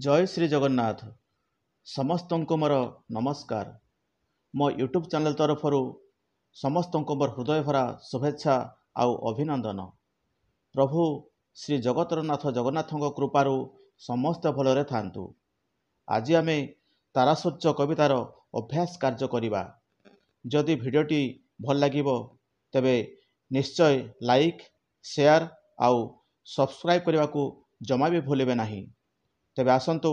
ଜୟ ଶ୍ରୀ ଜଗନ୍ନାଥ। ସମସ୍ତଙ୍କୁ ମୋର ନମସ୍କାର। ମୋ ୟୁଟ୍ୟୁବ୍ ଚ୍ୟାନେଲ୍ ତରଫରୁ ସମସ୍ତଙ୍କୁ ମୋର ହୃଦୟ ଭରା ଶୁଭେଚ୍ଛା ଆଉ ଅଭିନନ୍ଦନ। ପ୍ରଭୁ ଶ୍ରୀ ଜଗତରନାଥ ଜଗନ୍ନାଥଙ୍କ କୃପାରୁ ସମସ୍ତେ ଭଲରେ ଥାନ୍ତୁ। ଆଜି ଆମେ ତାରାସୂର୍ଯ୍ୟ କବିତାର ଅଭ୍ୟାସ କାର୍ଯ୍ୟ କରିବା। ଯଦି ଭିଡ଼ିଓଟି ଭଲ ଲାଗିବ ତେବେ ନିଶ୍ଚୟ ଲାଇକ୍, ସେୟାର ଆଉ ସବସ୍କ୍ରାଇବ୍ କରିବାକୁ ଜମା ବି ଭୁଲିବେ ନାହିଁ। ତେବେ ଆସନ୍ତୁ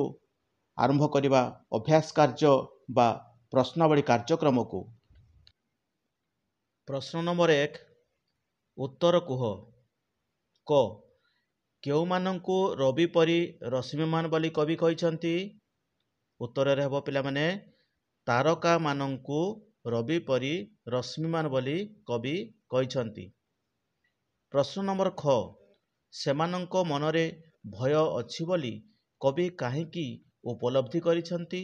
ଆରମ୍ଭ କରିବା ଅଭ୍ୟାସ କାର୍ଯ୍ୟ ବା ପ୍ରଶ୍ନାବଳୀ କାର୍ଯ୍ୟକ୍ରମକୁ। ପ୍ରଶ୍ନ ନମ୍ବର 1, ଉତ୍ତର କୁହ। କ, କେଉଁମାନଙ୍କୁ ରବି ପରି ରଶ୍ମିମାନ ବୋଲି କବି କହିଛନ୍ତି? ଉତ୍ତରରେ ହେବ ପିଲାମାନେ, ତାରକାମାନଙ୍କୁ ରବି ପରି ରଶ୍ମିମାନ ବୋଲି କବି କହିଛନ୍ତି। ପ୍ରଶ୍ନ ନମ୍ବର ଖ, ସେମାନଙ୍କ ମନରେ ଭୟ ଅଛି ବୋଲି କବି କାହିଁକି ଉପଲବ୍ଧି କରିଛନ୍ତି?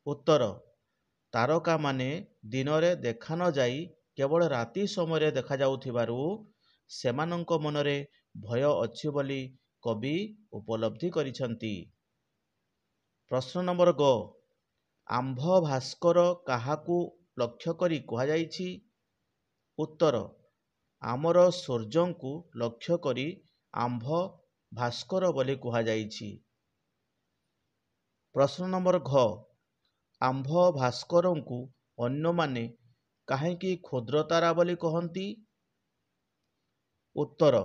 ଉତ୍ତର, ତାରକାମାନେ ଦିନରେ ଦେଖା ନ ଯାଇ କେବଳ ରାତି ସମୟରେ ଦେଖାଯାଉଥିବାରୁ ସେମାନଙ୍କ ମନରେ ଭୟ ଅଛି ବୋଲି କବି ଉପଲବ୍ଧି କରିଛନ୍ତି। ପ୍ରଶ୍ନ ନମ୍ବର ଗ, ଆମ୍ଭ ଭାସ୍କର କାହାକୁ ଲକ୍ଷ୍ୟ କରି କୁହାଯାଇଛି? ଉତ୍ତର, ଆମର ସୂର୍ଯ୍ୟଙ୍କୁ ଲକ୍ଷ୍ୟ କରି ଆମ୍ଭ ଭାସ୍କର ବୋଲି କୁହାଯାଇଛି। ପ୍ରଶ୍ନ ନମ୍ବର ଘ, ଆମ୍ଭ ଭାସ୍କରଙ୍କୁ ଅନ୍ୟମାନେ କାହିଁକି କ୍ଷୁଦ୍ରତାରା ବୋଲି କହନ୍ତି? ଉତ୍ତର,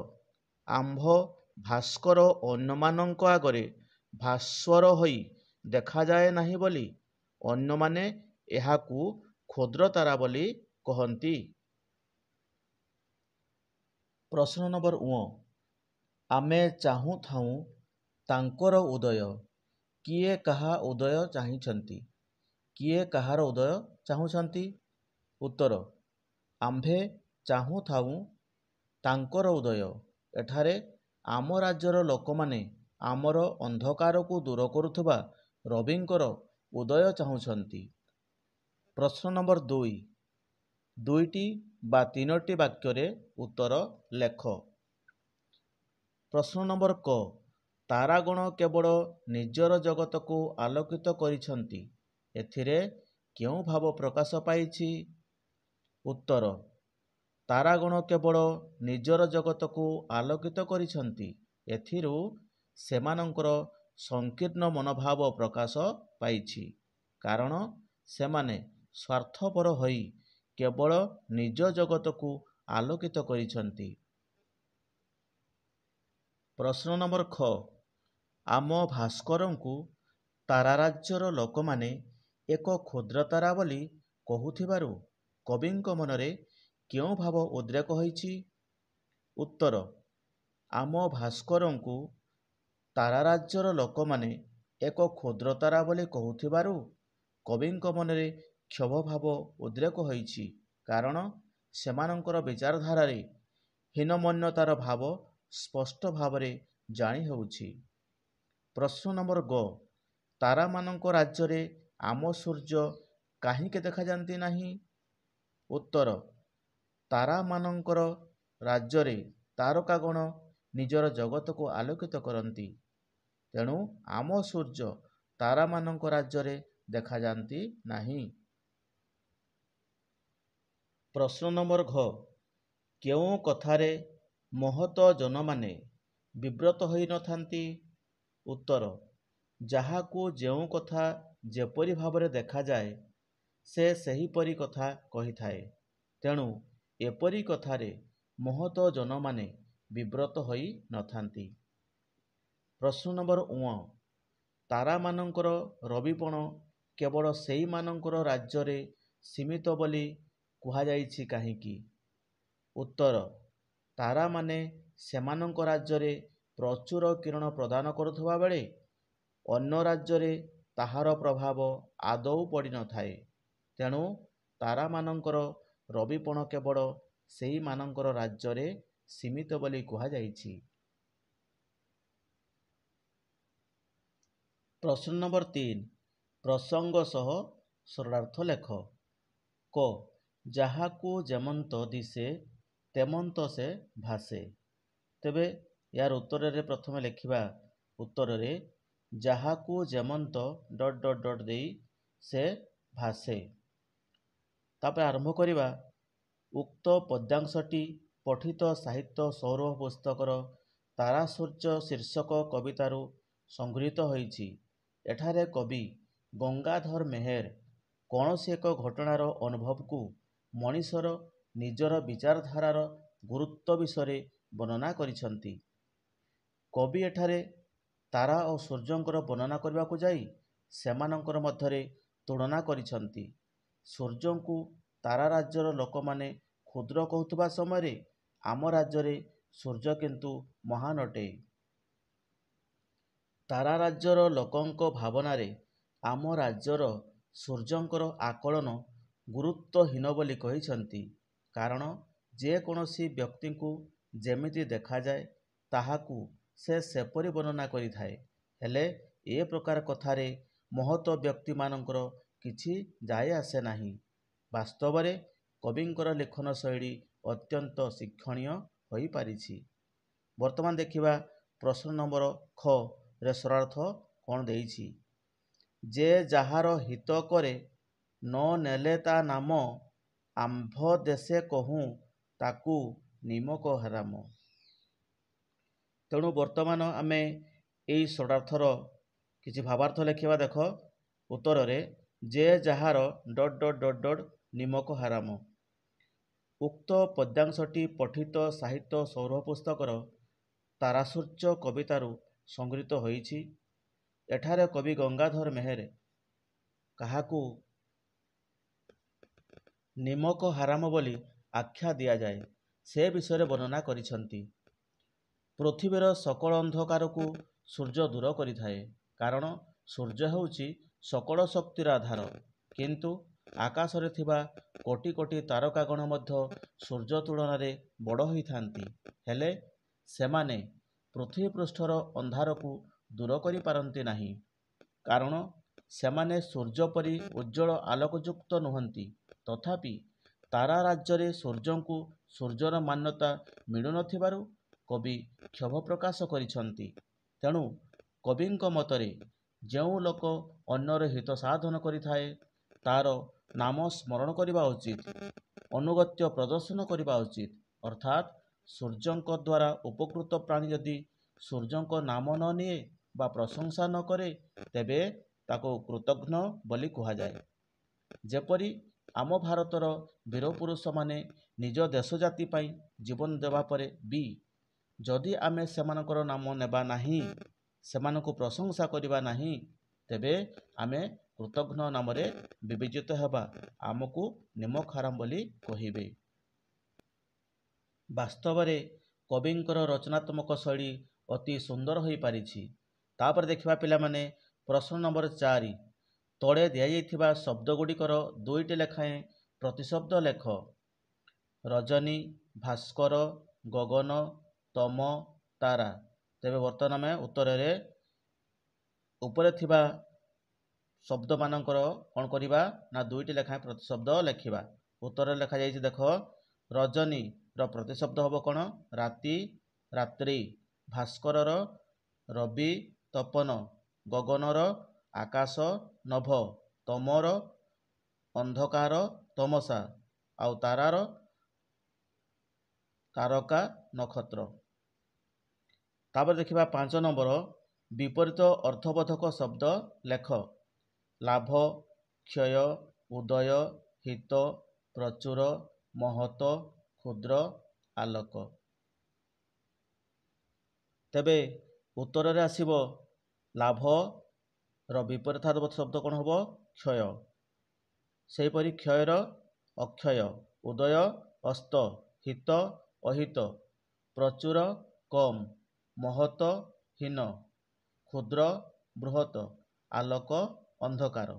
ଆମ୍ଭ ଭାସ୍କର ଅନ୍ୟମାନଙ୍କ ଆଗରେ ଭାସ୍ୱର ହୋଇ ଦେଖାଯାଏ ନାହିଁ ବୋଲି ଅନ୍ୟମାନେ ଏହାକୁ କ୍ଷୁଦ୍ରତାରା ବୋଲି କହନ୍ତି। ପ୍ରଶ୍ନ ନମ୍ବର ଙ, ଆମେ ଚାହୁଁଥାଉଁ ତାଙ୍କର ଉଦୟ। କିଏ କାହା ଉଦୟ ଚାହିଁଛନ୍ତି? କିଏ କାହାର ଉଦୟ ଚାହୁଁଛନ୍ତି? ଉତ୍ତର, ଆମ୍ଭେ ଚାହୁଁଥାଉଁ ତାଙ୍କର ଉଦୟ। ଏଠାରେ ଆମ ରାଜ୍ୟର ଲୋକମାନେ ଆମର ଅନ୍ଧକାରକୁ ଦୂର କରୁଥିବା ରବିଙ୍କର ଉଦୟ ଚାହୁଁଛନ୍ତି। ପ୍ରଶ୍ନ ନମ୍ବର 2, ଦୁଇଟି ବା ତିନୋଟି ବାକ୍ୟରେ ଉତ୍ତର ଲେଖ। ପ୍ରଶ୍ନ ନମ୍ବର କ, ତାରାଗଣ କେବଳ ନିଜର ଜଗତକୁ ଆଲୋକିତ କରିଛନ୍ତି। ଏଥିରେ କେଉଁ ଭାବ ପ୍ରକାଶ ପାଇଛି? ଉତ୍ତର, ତାରାଗଣ କେବଳ ନିଜର ଜଗତକୁ ଆଲୋକିତ କରିଛନ୍ତି। ଏଥିରୁ ସେମାନଙ୍କର ସଂକୀର୍ଣ୍ଣ ମନୋଭାବ ପ୍ରକାଶ ପାଇଛି। କାରଣ ସେମାନେ ସ୍ୱାର୍ଥପର ହୋଇ କେବଳ ନିଜ ଜଗତକୁ ଆଲୋକିତ କରିଛନ୍ତି। ପ୍ରଶ୍ନ ନମ୍ବର ଖ, ଆମ ଭାସ୍କରଙ୍କୁ ତାରାରାଜ୍ୟର ଲୋକମାନେ ଏକ କ୍ଷୁଦ୍ରତାରା ବୋଲି କହୁଥିବାରୁ କବିଙ୍କ ମନରେ କେଉଁ ଭାବ ଉଦ୍ରେକ ହୋଇଛି? ଉତ୍ତର, ଆମ ଭାସ୍କରଙ୍କୁ ତାରାରାଜ୍ୟର ଲୋକମାନେ ଏକ କ୍ଷୁଦ୍ରତାରା ବୋଲି କହୁଥିବାରୁ କବିଙ୍କ ମନରେ କ୍ଷୋଭ ଭାବ ଉଦ୍ରେକ ହୋଇଛି। କାରଣ ସେମାନଙ୍କର ବିଚାରଧାରାରେ ହୀନମନ୍ୟତାର ଭାବ ସ୍ପଷ୍ଟ ଭାବରେ ଜାଣି ହେଉଛି। ପ୍ରଶ୍ନ ନମ୍ବର ଗ, ତାରାମାନଙ୍କ ରାଜ୍ୟରେ ଆମ ସୂର୍ଯ୍ୟ କାହିଁକି ଦେଖାଯାନ୍ତି ନାହିଁ? ଉତ୍ତର, ତାରାମାନଙ୍କର ରାଜ୍ୟରେ ତାରକାଗଣ ନିଜର ଜଗତକୁ ଆଲୋକିତ କରନ୍ତି। ତେଣୁ ଆମ ସୂର୍ଯ୍ୟ ତାରାମାନଙ୍କ ରାଜ୍ୟରେ ଦେଖାଯାନ୍ତି ନାହିଁ। ପ୍ରଶ୍ନ ନମ୍ବର ଘ, କେଉଁ କଥାରେ ମହତଜନମାନେ ବିବ୍ରତ ହୋଇନଥାନ୍ତି? ଉତ୍ତର, ଯାହାକୁ ଯେଉଁ କଥା ଯେପରି ଭାବରେ ଦେଖାଯାଏ ସେ ସେହିପରି କଥା କହିଥାଏ। ତେଣୁ ଏପରି କଥାରେ ମହତଜନମାନେ ବିବ୍ରତ ହୋଇ ନଥାନ୍ତି। ପ୍ରଶ୍ନ ନମ୍ବର ଙ, ତାରାମାନଙ୍କର ରବିପଣ କେବଳ ସେଇମାନଙ୍କର ରାଜ୍ୟରେ ସୀମିତ ବୋଲି କୁହାଯାଇଛି କାହିଁକି? ଉତ୍ତର, ତାରାମାନେ ସେମାନଙ୍କ ରାଜ୍ୟରେ ପ୍ରଚୁର କିରଣ ପ୍ରଦାନ କରୁଥିବା ବେଳେ ଅନ୍ୟ ରାଜ୍ୟରେ ତାହାର ପ୍ରଭାବ ଆଦୌ ପଡ଼ିନଥାଏ। ତେଣୁ ତାରାମାନଙ୍କର ରବିପଣ କେବଳ ସେଇମାନଙ୍କର ରାଜ୍ୟରେ ସୀମିତ ବୋଲି କୁହାଯାଇଛି। ପ୍ରଶ୍ନ ନମ୍ବର 3, ପ୍ରସଙ୍ଗ ସହ ସରଳାର୍ଥ ଲେଖ। କ, ଯାହାକୁ ଯେମନ୍ତ ଦିଶେ ତେମନ୍ତ ସେ ଭାସେ। ତେବେ ଏହାର ଉତ୍ତରରେ ପ୍ରଥମେ ଲେଖିବା, ଉତ୍ତରରେ ଯାହାକୁ ଯେମନ୍ତ ଡଟ୍ ଡଟ୍ ଡଟ୍ ଦେଇ ସେ ଭାସେ। ତାପରେ ଆରମ୍ଭ କରିବା। ଉକ୍ତ ପଦ୍ୟାଂଶଟି ପଠିତ ସାହିତ୍ୟ ସୌରଭ ପୁସ୍ତକର ତାରାସୂର୍ଯ୍ୟ ଶୀର୍ଷକ କବିତାରୁ ସଂଗୃହୀତ ହୋଇଛି। ଏଠାରେ କବି ଗଙ୍ଗାଧର ମେହେର କୌଣସି ଏକ ଘଟଣାର ଅନୁଭବକୁ ମଣିଷର ନିଜର ବିଚାରଧାରାର ଗୁରୁତ୍ୱ ବିଷୟରେ ବର୍ଣ୍ଣନା କରିଛନ୍ତି। କବି ଏଠାରେ ତାରା ଓ ସୂର୍ଯ୍ୟଙ୍କର ବର୍ଣ୍ଣନା କରିବାକୁ ଯାଇ ସେମାନଙ୍କର ମଧ୍ୟରେ ତୁଳନା କରିଛନ୍ତି। ସୂର୍ଯ୍ୟଙ୍କୁ ତାରା ରାଜ୍ୟର ଲୋକମାନେ କ୍ଷୁଦ୍ର କହୁଥିବା ସମୟରେ ଆମ ରାଜ୍ୟରେ ସୂର୍ଯ୍ୟ କିନ୍ତୁ ମହାନ୍ ଅଟେ। ତାରା ରାଜ୍ୟର ଲୋକଙ୍କ ଭାବନାରେ ଆମ ରାଜ୍ୟର ସୂର୍ଯ୍ୟଙ୍କର ଆକଳନ ଗୁରୁତ୍ୱହୀନ ବୋଲି କହିଛନ୍ତି। କାରଣ ଯେକୌଣସି ବ୍ୟକ୍ତିଙ୍କୁ ଯେମିତି ଦେଖାଯାଏ ତାହାକୁ ସେ ସେପରି ବର୍ଣ୍ଣନା କରିଥାଏ। ହେଲେ ଏ ପ୍ରକାର କଥାରେ ମହତ୍ ବ୍ୟକ୍ତିମାନଙ୍କର କିଛି ଯାଏ ଆସେ ନାହିଁ। ବାସ୍ତବରେ କବିଙ୍କର ଲେଖନ ଶୈଳୀ ଅତ୍ୟନ୍ତ ଶିକ୍ଷଣୀୟ ହୋଇପାରିଛି। ବର୍ତ୍ତମାନ ଦେଖିବା ପ୍ରଶ୍ନ ନମ୍ବର ଖ ରେ ସରଳାର୍ଥ କ'ଣ ଦେଇଛି। ଯେ ଯାହାର ହିତ କରେ ନ ନେଲେ ତା ନାମ, ଆମ୍ଭ ଦେଶେ କହୁଁ ତାକୁ ନିମକ ହାରାମ। ତେଣୁ ବର୍ତ୍ତମାନ ଆମେ ଏଇ ସରଳାର୍ଥର କିଛି ଭାବାର୍ଥ ଲେଖିବା। ଦେଖ ଉତ୍ତରରେ ଯେ ଯାହାର ଡଟ୍ ଡଟ୍ ଡଟ୍ ଡଟ୍ ନିମକ ହାରାମ। ଉକ୍ତ ପଦ୍ୟାଂଶଟି ପଠିତ ସାହିତ୍ୟ ସୌରଭ ପୁସ୍ତକର ତାରାସୂର୍ଯ୍ୟ କବିତାରୁ ସଂଗୃହୀତ ହୋଇଛି। ଏଠାରେ କବି ଗଙ୍ଗାଧର ମେହେର କାହାକୁ ନିମକ ହାରାମ ବୋଲି ଆଖ୍ୟା ଦିଆଯାଏ ସେ ବିଷୟରେ ବର୍ଣ୍ଣନା କରିଛନ୍ତି। ପୃଥିବୀର ସକଳ ଅନ୍ଧକାରକୁ ସୂର୍ଯ୍ୟ ଦୂର କରିଥାଏ। କାରଣ ସୂର୍ଯ୍ୟ ହେଉଛି ସକଳ ଶକ୍ତିର ଆଧାର। କିନ୍ତୁ ଆକାଶରେ ଥିବା କୋଟି କୋଟି ତାରକାଗଣ ମଧ୍ୟ ସୂର୍ଯ୍ୟ ତୁଳନାରେ ବଡ଼ ହୋଇଥାନ୍ତି। ହେଲେ ସେମାନେ ପୃଥିବୀ ପୃଷ୍ଠର ଅନ୍ଧାରକୁ ଦୂର କରିପାରନ୍ତି ନାହିଁ। କାରଣ ସେମାନେ ସୂର୍ଯ୍ୟ ପରି ଉଜ୍ଜ୍ୱଳ ଆଲୋକଯୁକ୍ତ ନୁହନ୍ତି। ତଥାପି ତାରା ରାଜ୍ୟରେ ସୂର୍ଯ୍ୟଙ୍କୁ ସୂର୍ଯ୍ୟର ମାନ୍ୟତା ମିଳୁନଥିବାରୁ କବି କ୍ଷୋଭ ପ୍ରକାଶ କରିଛନ୍ତି। ତେଣୁ କବିଙ୍କ ମତରେ ଯେଉଁ ଲୋକ ଅନ୍ୟର ହିତ ସାଧନ କରିଥାଏ ତାର ନାମ ସ୍ମରଣ କରିବା ଉଚିତ, ଅନୁଗତ୍ୟ ପ୍ରଦର୍ଶନ କରିବା ଉଚିତ। ଅର୍ଥାତ୍ ସୂର୍ଯ୍ୟଙ୍କ ଦ୍ୱାରା ଉପକୃତ ପ୍ରାଣୀ ଯଦି ସୂର୍ଯ୍ୟଙ୍କ ନାମ ନ ନିଏ ବା ପ୍ରଶଂସା ନ କରେ ତେବେ ତାକୁ କୃତଘ୍ନ ବୋଲି କୁହାଯାଏ। ଯେପରି ଆମ ଭାରତର ବୀରପୁରୁଷମାନେ ନିଜ ଦେଶ ଜାତି ପାଇଁ ଜୀବନ ଦେବା ପରେ ବି ଯଦି ଆମେ ସେମାନଙ୍କର ନାମ ନେବା ନାହିଁ, ସେମାନଙ୍କୁ ପ୍ରଶଂସା କରିବା ନାହିଁ, ତେବେ ଆମେ କୃତଘ୍ନ ନାମରେ ବିବେଚିତ ହେବା, ଆମକୁ ନିମକ ହାରାମ ବୋଲି କହିବେ। ବାସ୍ତବରେ କବିଙ୍କର ରଚନାତ୍ମକ ଶୈଳୀ ଅତି ସୁନ୍ଦର ହୋଇପାରିଛି। ତାପରେ ଦେଖିବା ପିଲାମାନେ ପ୍ରଶ୍ନ ନମ୍ବର 4। ତଳେ ଦିଆଯାଇଥିବା ଶବ୍ଦଗୁଡ଼ିକର ଦୁଇଟି ଲେଖାଏଁ ପ୍ରତିଶବ୍ଦ ଲେଖ। ରଜନୀ, ଭାସ୍କର, ଗଗନ, ତମ, ତାରା। ତେବେ ବର୍ତ୍ତମାନ ଆମେ ଉତ୍ତରରେ ଉପରେ ଥିବା ଶବ୍ଦମାନଙ୍କର କ'ଣ କରିବା ନା ଦୁଇଟି ଲେଖାଏଁ ପ୍ରତିଶବ୍ଦ ଲେଖିବା। ଉତ୍ତରରେ ଲେଖାଯାଇଛି ଦେଖ ରଜନୀର ପ୍ରତିଶବ୍ଦ ହେବ କ'ଣ? ରାତି, ରାତ୍ରି। ଭାସ୍କରର ରବି, ତପନ। ଗଗନର ଆକାଶ, ନଭ। ତମର ଅନ୍ଧକାର, ତମସା। ଆଉ ତାରାର ତାରକା, ନକ୍ଷତ୍ର। ତାପରେ ଦେଖିବା 5 ନମ୍ବର ବିପରୀତ ଅର୍ଥବୋଧକ ଶବ୍ଦ ଲେଖ। ଲାଭ, କ୍ଷୟ, ଉଦୟ, ହିତ, ପ୍ରଚୁର, ମହତ, କ୍ଷୁଦ୍ର, ଆଲୋକ। ତେବେ ଉତ୍ତରରେ ଆସିବ ଲାଭର ବିପରୀତାର୍ଥ ଶବ୍ଦ କ'ଣ ହେବ? କ୍ଷୟ। ସେହିପରି କ୍ଷୟର ଅକ୍ଷୟ, ଉଦୟ ଅସ୍ତ, ହିତ ଅହିତ, ପ୍ରଚୁର କମ୍, ମହତ ହୀନ, କ୍ଷୁଦ୍ର ବୃହତ, ଆଲୋକ ଅନ୍ଧକାର।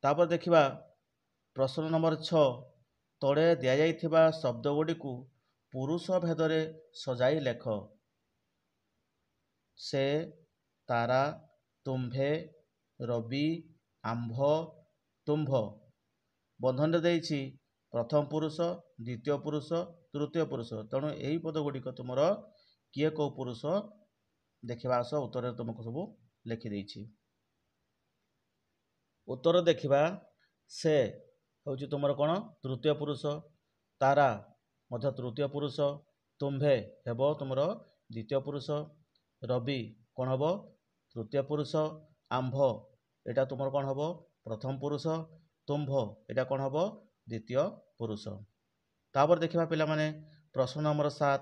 ତାପରେ ଦେଖିବା ପ୍ରଶ୍ନ ନମ୍ବର 6। ତଳେ ଦିଆଯାଇଥିବା ଶବ୍ଦଗୁଡ଼ିକୁ ପୁରୁଷ ଭେଦରେ ସଜାଇ ଲେଖ। ସେ, ତାରା, ତୁମ୍ଭେ, ରବି, ଆମ୍ଭ, ତୁମ୍ଭ। ବନ୍ଧନରେ ଦେଇଛି ପ୍ରଥମ ପୁରୁଷ, ଦ୍ୱିତୀୟ ପୁରୁଷ, ତୃତୀୟ ପୁରୁଷ। ତେଣୁ ଏହି ପଦଗୁଡ଼ିକ ତୁମର କିଏ କେଉଁ ପୁରୁଷ ଦେଖିବା ଆସ ଉତ୍ତରରେ ତୁମକୁ ସବୁ ଲେଖିଦେଇଛି। ଉତ୍ତର ଦେଖିବା, ସେ ହେଉଛି ତୁମର କ'ଣ ତୃତୀୟ ପୁରୁଷ, ତାରା ମଧ୍ୟ ତୃତୀୟ ପୁରୁଷ, ତୁମ୍ଭେ ହେବ ତୁମର ଦ୍ୱିତୀୟ ପୁରୁଷ, ରବି କ'ଣ ହେବ ତୃତୀୟ ପୁରୁଷ, ଆମ୍ଭ ଏଇଟା ତୁମର କ'ଣ ହେବ ପ୍ରଥମ ପୁରୁଷ, ତୁମ୍ଭ ଏଇଟା କ'ଣ ହେବ ଦ୍ୱିତୀୟ ପୁରୁଷ। ତାପରେ ଦେଖିବା ପିଲାମାନେ ପ୍ରଶ୍ନ ନମ୍ବର 7,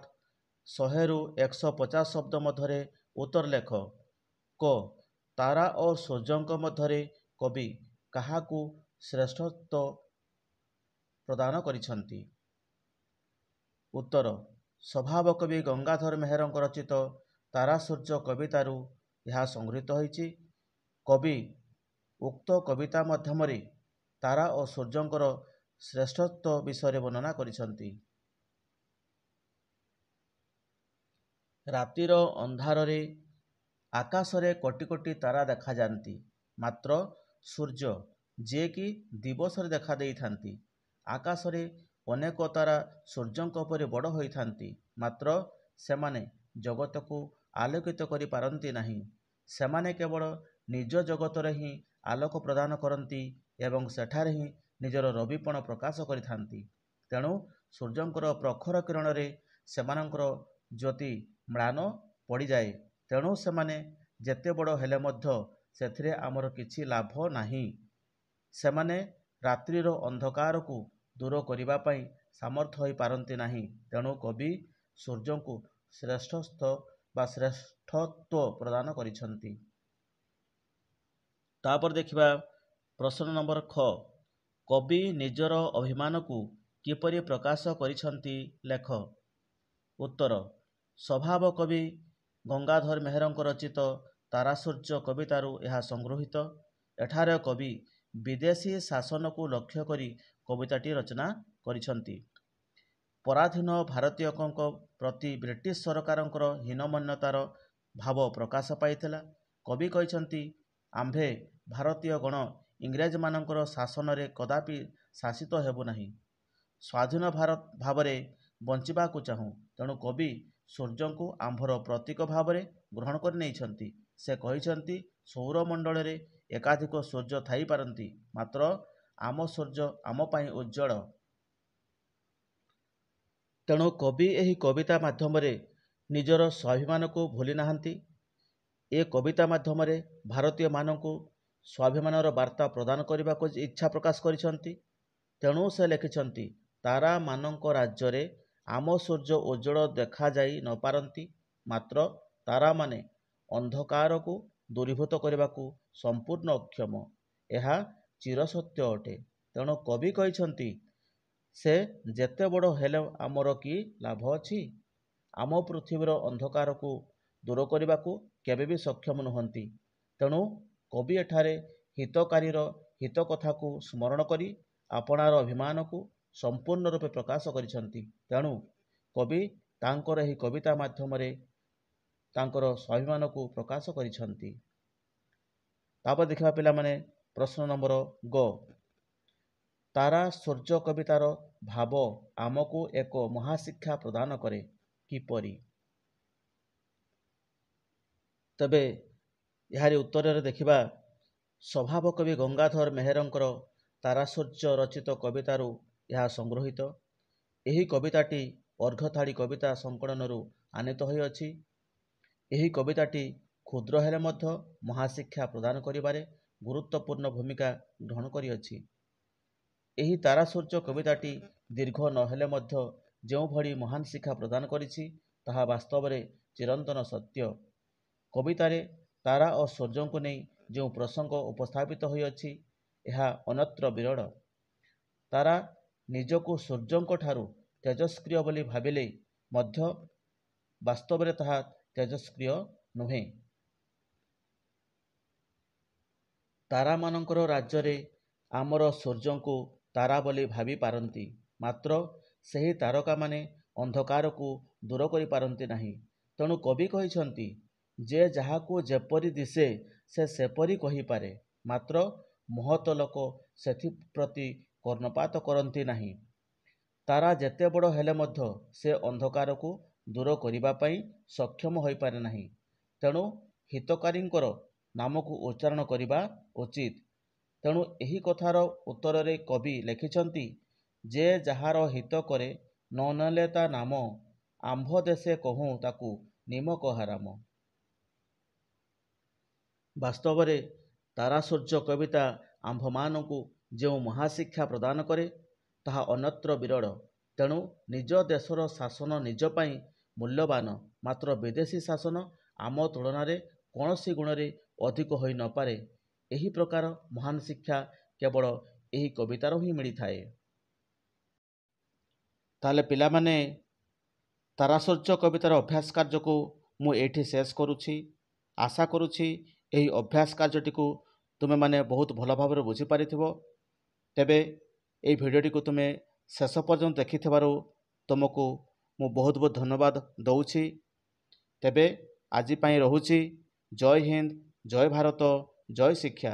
100ରୁ 150 ଶବ୍ଦ ମଧ୍ୟରେ ଉତ୍ତର ଲେଖ। କ, ତାରା ଓ ସୂର୍ଯ୍ୟଙ୍କ ମଧ୍ୟରେ କବି କାହାକୁ ଶ୍ରେଷ୍ଠତ୍ୱ ପ୍ରଦାନ କରିଛନ୍ତି? ଉତ୍ତର, ସ୍ୱଭାବ କବି ଗଙ୍ଗାଧର ମେହେରଙ୍କ ରଚିତ ତାରା ସୂର୍ଯ୍ୟ କବିତାରୁ ଏହା ସଂଗୃହୀତ ହୋଇଛି। କବି ଉକ୍ତ କବିତା ମାଧ୍ୟମରେ ତାରା ଓ ସୂର୍ଯ୍ୟଙ୍କର ଶ୍ରେଷ୍ଠତ୍ୱ ବିଷୟରେ ବର୍ଣ୍ଣନା କରିଛନ୍ତି। ରାତିର ଅନ୍ଧାରରେ ଆକାଶରେ କୋଟି କୋଟି ତାରା ଦେଖାଯାଆନ୍ତି, ମାତ୍ର ସୂର୍ଯ୍ୟ ଯିଏକି ଦିବସରେ ଦେଖା ଦେଇଥାନ୍ତି। ଆକାଶରେ ଅନେକ ତାରା ସୂର୍ଯ୍ୟଙ୍କ ପରି ବଡ଼ ହୋଇଥାନ୍ତି, ମାତ୍ର ସେମାନେ ଜଗତକୁ ଆଲୋକିତ କରିପାରନ୍ତି ନାହିଁ। ସେମାନେ କେବଳ ନିଜ ଜଗତରେ ହିଁ ଆଲୋକ ପ୍ରଦାନ କରନ୍ତି ଏବଂ ସେଠାରେ ହିଁ ନିଜର ରବିପଣ ପ୍ରକାଶ କରିଥାନ୍ତି। ତେଣୁ ସୂର୍ଯ୍ୟଙ୍କର ପ୍ରଖର କିରଣରେ ସେମାନଙ୍କର ଜ୍ୟୋତି ମ୍ଳାନ ପଡ଼ିଯାଏ। ତେଣୁ ସେମାନେ ଯେତେ ବଡ଼ ହେଲେ ମଧ୍ୟ ସେଥିରେ ଆମର କିଛି ଲାଭ ନାହିଁ। ସେମାନେ ରାତ୍ରିର ଅନ୍ଧକାରକୁ ଦୂର କରିବା ପାଇଁ ସାମର୍ଥ୍ୟ ହୋଇପାରନ୍ତି ନାହିଁ। ତେଣୁ କବି ସୂର୍ଯ୍ୟଙ୍କୁ ଶ୍ରେଷ୍ଠତ୍ୱ ପ୍ରଦାନ କରିଛନ୍ତି। ତାପରେ ଦେଖିବା ପ୍ରଶ୍ନ ନମ୍ବର ଖ, କବି ନିଜର ଅଭିମାନକୁ କିପରି ପ୍ରକାଶ କରିଛନ୍ତି ଲେଖ। ଉତ୍ତର, ସ୍ୱଭାବ କବି ଗଙ୍ଗାଧର ମେହେରଙ୍କ ରଚିତ ତାରା ସୂର୍ଯ୍ୟ କବିତାରୁ ଏହା ସଂଗୃହୀତ। ଏଠାରେ କବି ବିଦେଶୀ ଶାସନକୁ ଲକ୍ଷ୍ୟ କରି କବିତାଟି ରଚନା କରିଛନ୍ତି। ପରାଧୀନ ଭାରତୀୟଙ୍କ ପ୍ରତି ବ୍ରିଟିଶ ସରକାରଙ୍କର ହୀନମନ୍ୟତାର ଭାବ ପ୍ରକାଶ ପାଇଥିଲା। କବି କହିଛନ୍ତି, ଆମ୍ଭେ ଭାରତୀୟ ଗଣ ଇଂରେଜମାନଙ୍କର ଶାସନରେ କଦାପି ଶାସିତ ହେବୁ ନାହିଁ, ସ୍ୱାଧୀନ ଭାବରେ ବଞ୍ଚିବାକୁ ଚାହୁଁ। ତେଣୁ କବି ସୂର୍ଯ୍ୟଙ୍କୁ ଆମ୍ଭର ପ୍ରତୀକ ଭାବରେ ଗ୍ରହଣ କରି ନେଇଛନ୍ତି। ସେ କହିଛନ୍ତି, ସୌରମଣ୍ଡଳରେ ଏକାଧିକ ସୂର୍ଯ୍ୟ ଥାଇପାରନ୍ତି, ମାତ୍ର ଆମ ସୂର୍ଯ୍ୟ ଆମ ପାଇଁ ଉଜ୍ଜ୍ୱଳ। ତେଣୁ କବି ଏହି କବିତା ମାଧ୍ୟମରେ ନିଜର ସ୍ୱାଭିମାନକୁ ଭୁଲି ନାହାନ୍ତି। ଏ କବିତା ମାଧ୍ୟମରେ ଭାରତୀୟମାନଙ୍କୁ ସ୍ୱାଭିମାନର ବାର୍ତ୍ତା ପ୍ରଦାନ କରିବାକୁ ଇଚ୍ଛା ପ୍ରକାଶ କରିଛନ୍ତି। ତେଣୁ ସେ ଲେଖିଛନ୍ତି, ତାରାମାନଙ୍କ ରାଜ୍ୟରେ ଆମ ସୂର୍ଯ୍ୟ ଉଜ୍ଜ୍ୱଳ ଦେଖାଯାଇ ନପାରନ୍ତି, ମାତ୍ର ତାରାମାନେ ଅନ୍ଧକାରକୁ ଦୂରୀଭୂତ କରିବାକୁ ସମ୍ପୂର୍ଣ୍ଣ ଅକ୍ଷମ। ଏହା ଚିରସତ୍ୟ ଅଟେ। ତେଣୁ କବି କହିଛନ୍ତି, ସେ ଯେତେ ବଡ଼ ହେଲେ ଆମର କି ଲାଭ ଅଛି? ଆମ ପୃଥିବୀର ଅନ୍ଧକାରକୁ ଦୂର କରିବାକୁ କେବେ ବି ସକ୍ଷମ ନୁହନ୍ତି। ତେଣୁ କବି ଏଠାରେ ହିତକାରୀର ହିତ କଥାକୁ ସ୍ମରଣ କରି ଆପଣାର ଅଭିମାନକୁ ସମ୍ପୂର୍ଣ୍ଣ ରୂପେ ପ୍ରକାଶ କରିଛନ୍ତି। ତେଣୁ କବି ତାଙ୍କର ଏହି କବିତା ମାଧ୍ୟମରେ ତାଙ୍କର ସ୍ୱାଭିମାନକୁ ପ୍ରକାଶ କରିଛନ୍ତି। ତାପରେ ଦେଖିବା ପିଲାମାନେ ପ୍ରଶ୍ନ ନମ୍ବର ଗ, ତାରା ସୂର୍ଯ୍ୟ କବିତାର ଭାବ ଆମକୁ ଏକ ମହାଶିକ୍ଷା ପ୍ରଦାନ କରେ କିପରି? ତେବେ ଏହାରି ଉତ୍ତରରେ ଦେଖିବା, ସ୍ୱଭାବ କବି ଗଙ୍ଗାଧର ମେହେରଙ୍କର ତାରା ସୂର୍ଯ୍ୟ ରଚିତ କବିତାରୁ ଏହା ସଂଗୃହୀତ। ଏହି କବିତାଟି ଅର୍ଘ୍ୟଥାଳି କବିତା ସଂକଳନରୁ ଆନିତ ହୋଇଅଛି। ଏହି କବିତାଟି କ୍ଷୁଦ୍ର ହେଲେ ମଧ୍ୟ ମହାଶିକ୍ଷା ପ୍ରଦାନ କରିବାରେ ଗୁରୁତ୍ୱପୂର୍ଣ୍ଣ ଭୂମିକା ଗ୍ରହଣ କରିଅଛି। ଏହି ତାରା ସୂର୍ଯ୍ୟ କବିତାଟି ଦୀର୍ଘ ନହେଲେ ମଧ୍ୟ ଯେଉଁଭଳି ମହାନ ଶିକ୍ଷା ପ୍ରଦାନ କରିଛି, ତାହା ବାସ୍ତବରେ ଚିରନ୍ତନ ସତ୍ୟ। କବିତାରେ ତାରା ଓ ସୂର୍ଯ୍ୟଙ୍କୁ ନେଇ ଯେଉଁ ପ୍ରସଙ୍ଗ ଉପସ୍ଥାପିତ ହୋଇଅଛି, ଏହା ଅନ୍ୟତ୍ର ବିରଳ। ତାରା ନିଜକୁ ସୂର୍ଯ୍ୟଙ୍କ ଠାରୁ ତେଜସ୍କ୍ରିୟ ବୋଲି ଭାବିଲେ ମଧ୍ୟ ବାସ୍ତବରେ ତାହା ତେଜସ୍କ୍ରିୟ ନୁହେଁ। ତାରାମାନଙ୍କର ରାଜ୍ୟରେ ଆମର ସୂର୍ଯ୍ୟଙ୍କୁ ତାରା ବୋଲି ଭାବି ପାରନ୍ତି, ମାତ୍ର ସେହି ତାରକାମାନେ ଅନ୍ଧକାରକୁ ଦୂର କରିପାରନ୍ତି ନାହିଁ। ତେଣୁ କବି କହିଛନ୍ତି, ଯେ ଯାହାକୁ ଯେପରି ଦିଶେ ସେ ସେପରି କହିପାରେ, ମାତ୍ର ମହତ୍ ଲୋକ ସେଥିପ୍ରତି କର୍ଣ୍ଣପାତ କରନ୍ତି ନାହିଁ। ତାରା ଯେତେ ବଡ଼ ହେଲେ ମଧ୍ୟ ସେ ଅନ୍ଧକାରକୁ ଦୂର କରିବା ପାଇଁ ସକ୍ଷମ ହୋଇପାରେ ନାହିଁ। ତେଣୁ ହିତକାରୀଙ୍କର ନାମକୁ ଉଚ୍ଚାରଣ କରିବା ଉଚିତ। ତେଣୁ ଏହି କଥାର ଉତ୍ତରରେ କବି ଲେଖିଛନ୍ତି, ଯେ ଯାହାର ହିତ କରେ ନ ନେଲେ ତା ନାମ, ଆମ୍ଭ ଦେଶେ କହୁଁ ତାକୁ ନିମକ ହାରାମ। ବାସ୍ତବରେ ତାରାଶୂର୍ଯ୍ୟ କବିତା ଆମ୍ଭମାନଙ୍କୁ ଯେଉଁ ମହାଶିକ୍ଷା ପ୍ରଦାନ କରେ, ତାହା ଅନ୍ୟତ୍ର ବିରଳ। ତେଣୁ ନିଜ ଦେଶର ଶାସନ ନିଜ ପାଇଁ ମୂଲ୍ୟବାନ, ମାତ୍ର ବିଦେଶୀ ଶାସନ ଆମ ତୁଳନାରେ କୌଣସି ଗୁଣରେ ଅଧିକ ହୋଇ ନପାରେ। ଏହି ପ୍ରକାର ମହାନ ଶିକ୍ଷା କେବଳ ଏହି କବିତାରୁ ହିଁ ମିଳିଥାଏ। ତାହେଲେ ପିଲାମାନେ, ତାରାଶୂର୍ଯ୍ୟ କବିତାର ଅଭ୍ୟାସ କାର୍ଯ୍ୟକୁ ମୁଁ ଏଇଠି ଶେଷ କରୁଛି। ଆଶା କରୁଛି ଏହି ଅଭ୍ୟାସ କାର୍ଯ୍ୟଟିକୁ ତୁମେମାନେ ବହୁତ ଭଲ ଭାବରେ ବୁଝିପାରିଥିବ। ତେବେ ଏହି ଭିଡ଼ିଓଟିକୁ ତୁମେ ଶେଷ ପର୍ଯ୍ୟନ୍ତ ଦେଖିଥିବାରୁ ତୁମକୁ ମୁଁ ବହୁତ ବହୁତ ଧନ୍ୟବାଦ ଦେଉଛି। ତେବେ ଆଜି ପାଇଁ ରହୁଛି। ଜୟ ହିନ୍ଦ, ଜୟ ଭାରତ, ଜୟ ଶିକ୍ଷା।